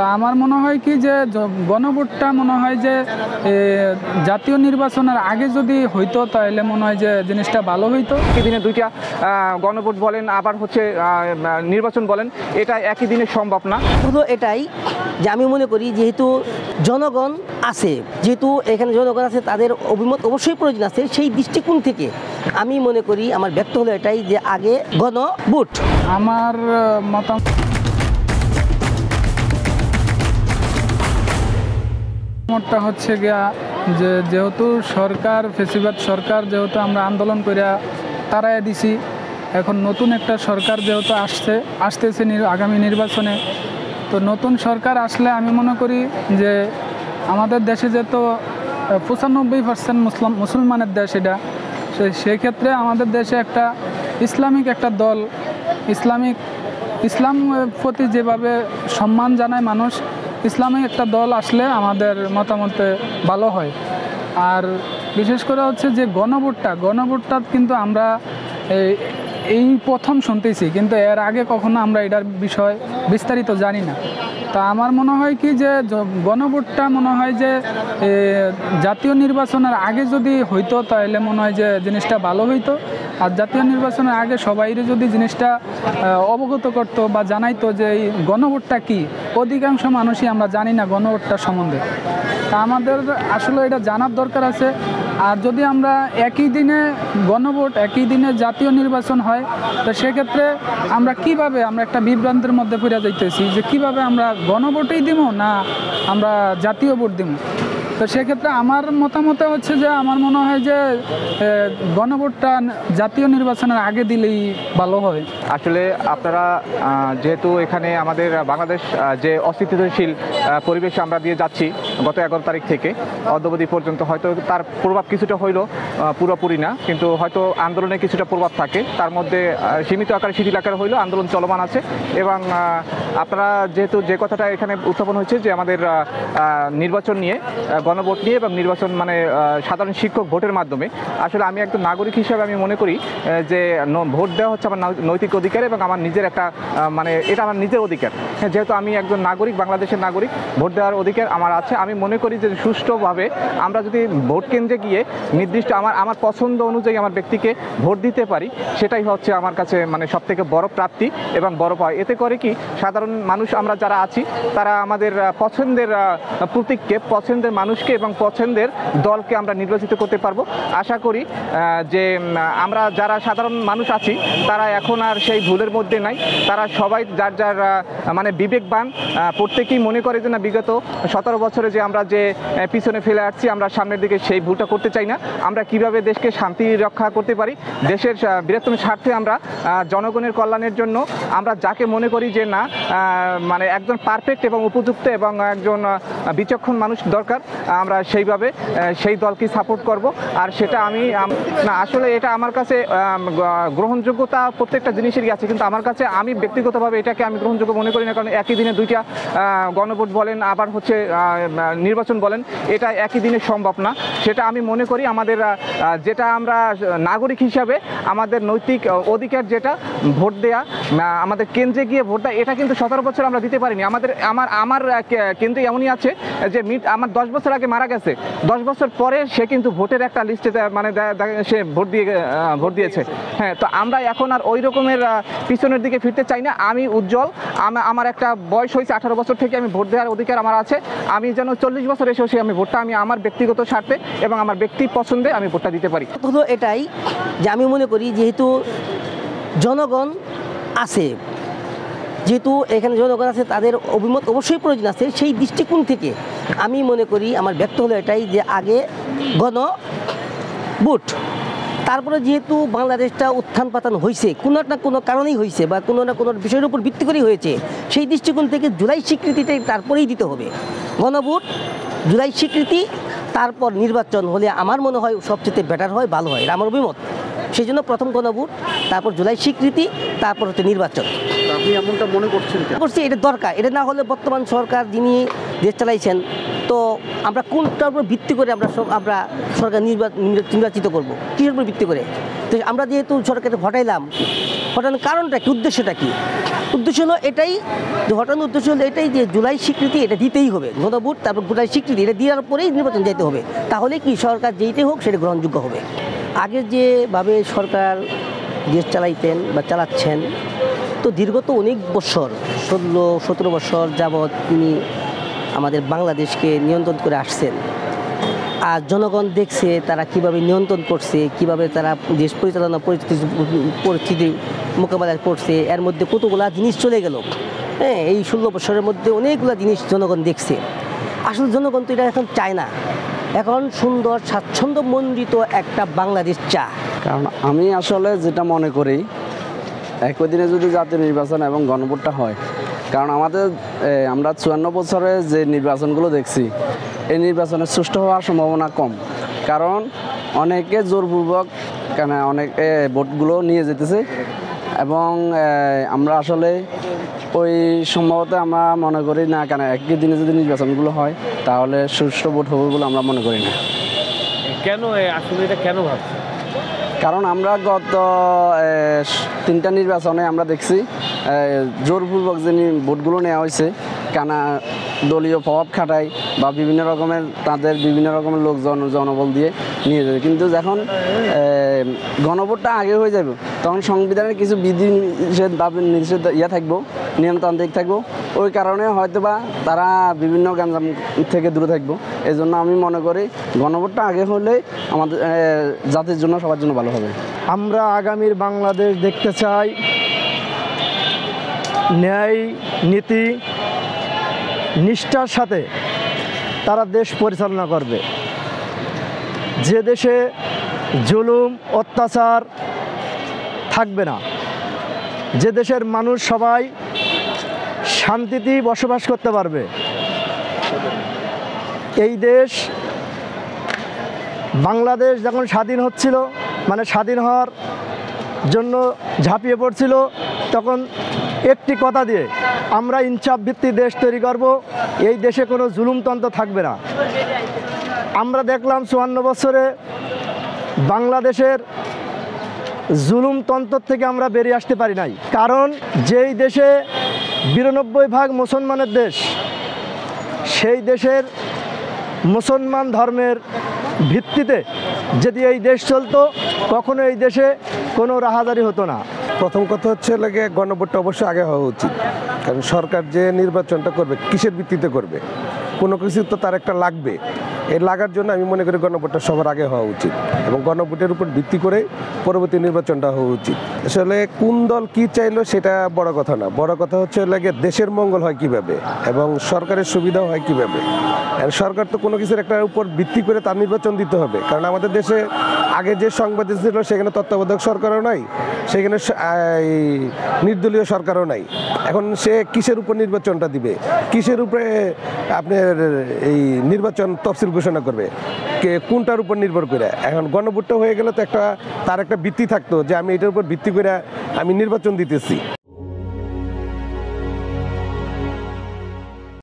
আমার মনে হয় কি যে গণভোটটা মনে হয় যে জাতীয় নির্বাচনের আগে যদি হইতো তাহলে মনে হয় যে জিনিসটা ভালো হইতো। একই দিনে দুইটা গণভোট বলেন আবার হচ্ছে নির্বাচন বলেন, এটা একই দিনে সম্ভব না। শুধু এটাই যে আমি মনে করি যেহেতু জনগণ আছে, যেহেতু এখানে জনগণ আছে, তাদের অভিমত অবশ্যই প্রয়োজন আছে। সেই দৃষ্টিকোণ থেকে আমি মনে করি আমার ব্যক্ত হলো এটাই যে আগে গণভোট। আমার মতামতটা হচ্ছে গিয়া যে যেহেতু সরকার ফেসিবাদ সরকার যেহেতু আমরা আন্দোলন করিয়া তাড়াইয়া দিছি, এখন নতুন একটা সরকার যেহেতু আসতেছে আগামী নির্বাচনে, তো নতুন সরকার আসলে আমি মনে করি যে আমাদের দেশে যেহেতু 95% মুসলমানের দেশ, এটা সেক্ষেত্রে আমাদের দেশে একটা ইসলামিক একটা দল, ইসলাম প্রতি যেভাবে সম্মান জানায় মানুষ, ইসলামিক একটা দল আসলে আমাদের মতামতে ভালো হয়। আর বিশেষ করে হচ্ছে যে গণভোটটা কিন্তু আমরা এই প্রথম শুনতেছি, কিন্তু এর আগে কখনো আমরা এটার বিষয় বিস্তারিত জানি না। তা আমার মনে হয় কি যে গণভোটটা মনে হয় যে জাতীয় নির্বাচনের আগে যদি হইতো তাহলে মনে হয় যে জিনিসটা ভালো হইতো। আর জাতীয় নির্বাচনের আগে সবাইরে যদি জিনিসটা অবগত করতো বা জানাইতো যে এই গণভোটটা কি, অধিকাংশ মানুষই আমরা জানি না গণভোটটা সম্বন্ধে। তা আমাদের আসলে এটা জানার দরকার আছে। আর যদি আমরা একই দিনে গণভোট একই দিনে জাতীয় নির্বাচন হয়, তো সেক্ষেত্রে আমরা একটা বিভ্রান্তের মধ্যে পড়ে যাইতেছি যে কিভাবে আমরা গণভোটেই দিব না আমরা জাতীয় ভোট দিব। তো সেক্ষেত্রে আমার মতামতে হচ্ছে যে আমার মনে হয় যে গণভোটটা জাতীয় নির্বাচনের আগে দিলেই ভালো হয়। আসলে আপনারা যেহেতু এখানে আমাদের বাংলাদেশ যে অস্থিতিশীল পরিবেশে আমরা দিয়ে যাচ্ছি গত 11 তারিখ থেকে অদ্যাবধি পর্যন্ত, হয়তো তার প্রভাব কিছুটা হইল, পুরোপুরি না, কিন্তু হয়তো আন্দোলনে কিছুটা প্রভাব থাকে। তার মধ্যে সীমিত আকারে শিথিল আকারে হইলেও আন্দোলন চলমান আছে। এবং আপনারা যেহেতু যে কথাটা এখানে উত্থাপন হয়েছে যে আমাদের নির্বাচন নিয়ে, গণভোট নিয়ে এবং নির্বাচন মানে সাধারণ শিক্ষক ভোটের মাধ্যমে, আসলে আমি একজন নাগরিক হিসেবে আমি মনে করি যে ভোট দেওয়া হচ্ছে আমার নৈতিক অধিকার এবং আমার নিজের একটা এটা আমার নিজের অধিকার। যেহেতু আমি একজন নাগরিক, বাংলাদেশের নাগরিক, ভোট দেওয়ার অধিকার আমার আছে। আমি মনে করি যে সুষ্ঠুভাবে আমরা যদি ভোট কেন্দ্রে গিয়ে নির্দিষ্ট আমার পছন্দ অনুযায়ী আমার ব্যক্তিকে ভোট দিতে পারি, সেটাই হচ্ছে আমার কাছে মানে সবথেকে বড় প্রাপ্তি এবং বড় পাওয়া। এতে করে কি সাধারণ মানুষ আমরা যারা আছি তারা আমাদের পছন্দের প্রতীককে, পছন্দের মানুষকে এবং পছন্দের দলকে আমরা নির্বাচিত করতে পারবো। আশা করি যে আমরা যারা সাধারণ মানুষ আছি তারা এখন আর সেই ভুলের মধ্যে নাই। তারা সবাই যার মানে বিবেকবান, প্রত্যেকেই মনে করে যে না, বিগত 17 বছরে যে আমরা যে পিছনে ফেলে আসছি, আমরা সামনের দিকে সেই ভুলটা করতে চাই না। আমরা কিভাবে দেশকে শান্তি রক্ষা করতে পারি, দেশের বৃহত্তম স্বার্থে আমরা জনগণের কল্যাণের জন্য আমরা যাকে মনে করি যে না মানে একজন পারফেক্ট এবং উপযুক্ত এবং একজন বিচক্ষণ মানুষ দরকার, আমরা সেইভাবে সেই দলকে সাপোর্ট করব। আর সেটা না, আসলে এটা আমার কাছে গ্রহণযোগ্যতা প্রত্যেকটা জিনিসেরই আছে, কিন্তু আমার কাছে আমি ব্যক্তিগতভাবে এটাকে আমি গ্রহণযোগ্য মনে করি না। কারণ একই দিনে দুইটা গণভোট বলেন আবার হচ্ছে নির্বাচন বলেন, এটা একই দিনে সম্ভব না। সেটা আমি মনে করি আমাদের যেটা আমরা নাগরিক হিসাবে আমাদের নৈতিক অধিকার, যেটা ভোট দেয়া, আমাদের কেন্দ্রে গিয়ে ভোট দেয়, এটা কিন্তু 17 বছর আমরা দিতে পারিনি। আমার কেন্দ্রে এমনই আছে যে আমার 10 বছর আগে মারা গেছে, 10 বছর পরে সে কিন্তু ভোটের একটা লিস্টে মানে সে ভোট দিয়েছে। হ্যাঁ, তো আমরা এখন আর ওই রকমের পিছনের দিকে ফিরতে চাই না। আমি উজ্জ্বল, আমার একটা বয়স হয়েছে 18 বছর থেকে আমি ভোট দেওয়ার অধিকার আমার আছে। আমি যেন 40 বছর এসেও আমি ভোটটা আমি আমার ব্যক্তিগত স্বার্থে এবং আমার ব্যক্তি পছন্দে আমি ভোটটা দিতে পারি। শুধু এটাই যে আমি মনে করি যেহেতু জনগণ আছে, যেহেতু এখানে জনগণ আছে, তাদের অভিমত অবশ্যই প্রয়োজন আছে। সেই দৃষ্টিকোণ থেকে আমি মনে করি আমার ব্যক্ত হলো এটাই যে আগে গণভোট। তারপরে যেহেতু বাংলাদেশটা উত্থান পাতান হয়েছে, কোনো না কোনো কারণেই হয়েছে বা কোনো না কোনো বিষয়ের উপর ভিত্তি করেই হয়েছে, সেই দৃষ্টিকোণ থেকে জুলাই স্বীকৃতিটাই তারপরেই দিতে হবে। গণভোট, জুলাই স্বীকৃতি, তারপর নির্বাচন হলে আমার মনে হয় সবচেয়ে বেটার হয়, ভালো হয়, আমার অভিমত। সেই জন্য প্রথম গণভোট, তারপর জুলাই স্বীকৃতি, তারপর হচ্ছে নির্বাচন। আপনি এমনটা মনে করছেন? এটা দরকার। এটা না হলে বর্তমান সরকার যিনি দেশ চালাইছেন, তো আমরা কোনটার উপর ভিত্তি করে আমরা সরকার নির্বাচিত করব, কিসের উপর ভিত্তি করে? তো আমরা যেহেতু সরকারকে হটাইলাম, হটানোর কারণটা কি, উদ্দেশ্যটা কি? উদ্দেশ্য হলো এটাই যে হটানোর উদ্দেশ্য হলো এটাই যে জুলাই স্বীকৃতি এটা দিতেই হবে, গণভোট তারপর জুলাই স্বীকৃতি এটা দেওয়ার পরেই নির্বাচন যেতে হবে, তাহলে কি সরকার যেইটাই হোক সেটা গ্রহণযোগ্য হবে। আগে যেভাবে সরকার দেশ চালাইতেন বা চালাচ্ছেন, তো দীর্ঘত অনেক বছর 16-17 বছর যাবৎ তিনি আমাদের বাংলাদেশকে নিয়ন্ত্রণ করে আসছেন। আর জনগণ দেখছে তারা কিভাবে নিয়ন্ত্রণ করছে, কিভাবে তারা দেশ পরিচালনা পরিস্থিতি মোকাবেলা করছে, এর মধ্যে কতগুলা জিনিস চলে গেল। হ্যাঁ, এই 16 বছরের মধ্যে অনেকগুলা জিনিস জনগণ দেখছে। আসলে জনগণ তো এটা এখন চায় না, এখন সুন্দর স্বাচ্ছন্দ্যমণ্ডিত একটা বাংলাদেশ চায়। কারণ আমি আসলে যেটা মনে করি, একই দিনে যদি জাতীয় নির্বাচন এবং গণভোটটা হয়, কারণ আমরা 54 বছরে যে নির্বাচনগুলো দেখছি, এই নির্বাচনের সুষ্ঠু হওয়ার সম্ভাবনা কম। কারণ অনেকে জোরপূর্বক অনেকে ভোটগুলো নিয়ে যেতেছে এবং আমরা আসলে ওই সম্ভবত আমরা মনে করি না, কেন একই দিনে যদি নির্বাচনগুলো হয় তাহলে সুষ্ঠু ভোট হবে বলে আমরা মনে করি না। কেন আসলে এটা কেন ভাবছেন? কারণ আমরা গত 3টা নির্বাচনে আমরা দেখছি জোরপূর্বক যে ভোটগুলো নেওয়া হয়েছে, কেনা দলীয় প্রভাব খাটায় বা বিভিন্ন রকমের লোকজন জনবল দিয়ে নিয়ে যাবে। কিন্তু যখন গণভোটটা আগে হয়ে যাবে, তখন সংবিধানের কিছু বিধি নিষেধ থাকবো, নিয়মতান্ত্রিক থাকবো, ওই কারণে হয়তো বা তারা বিভিন্ন গ্যাঞ্জাম থেকে দূরে থাকবো। এই জন্য আমি মনে করি গণভোটটা আগে হলে আমাদের জাতির জন্য, সবার জন্য ভালো হবে। আমরা আগামীর বাংলাদেশ দেখতে চাই ন্যায় নীতি নিষ্ঠার সাথে তারা দেশ পরিচালনা করবে, যে দেশে জুলুম অত্যাচার থাকবে না, যে দেশের মানুষ সবাই শান্তিতে বসবাস করতে পারবে। এই দেশ বাংলাদেশ যখন স্বাধীন হচ্ছিল, মানে স্বাধীন হওয়ার জন্য ঝাঁপিয়ে পড়ছিল, তখন একটি কথা দিয়ে আমরা ইনসাফ ভিত্তিক দেশ তৈরি করব, এই দেশে কোনো জুলুমতন্ত্র থাকবে না। আমরা দেখলাম 54 বছরে বাংলাদেশের জুলুমতন্ত্র থেকে আমরা বেরিয়ে আসতে পারি নাই। কারণ যেই দেশে 92% মুসলমানের দেশ, সেই দেশের মুসলমান ধর্মের ভিত্তিতে যদি এই দেশ চলতো, কখনো এই দেশে কোনো রাহাজারি হতো না। প্রথম কথা হচ্ছে গণভোটটা অবশ্যই আগে হওয়া উচিত, কারণ সরকার যে নির্বাচনটা করবে কিসের ভিত্তিতে করবে, কোনো কিছু তো তার একটা লাগবে। এই লাগার জন্য আমি মনে করি গণভোটটা সবার আগে হওয়া উচিত এবং গণভোটের উপর ভিত্তি করে পরবর্তী নির্বাচনটা হওয়া উচিত। আসলে কোন দল কি চাইলো সেটা বড় কথা না, বড় কথা হচ্ছে দেশের মঙ্গল হয় কিভাবে এবং সরকারের সুবিধা হয় কিভাবে। সরকার তো কোনো কিছুর একটা উপর ভিত্তি করে তার নির্বাচন দিতে হবে, কারণ আমাদের দেশে আগে যে সংবাদ ছিল সেখানে তত্ত্বাবধায়ক সরকারও নাই, সেখানে নির্দলীয় সরকারও নাই। এখন সে কিসের উপর নির্বাচনটা দিবে, কিসের উপরে আপনার এই নির্বাচন তফসিল ঘোষণা করবে, কোনটার উপর নির্ভর করে? এখন গণভোটটা হয়ে গেলে তো তার একটা ভিত্তি থাকতো যে আমি এটার উপর ভিত্তি করে আমি নির্বাচন দিতেছি।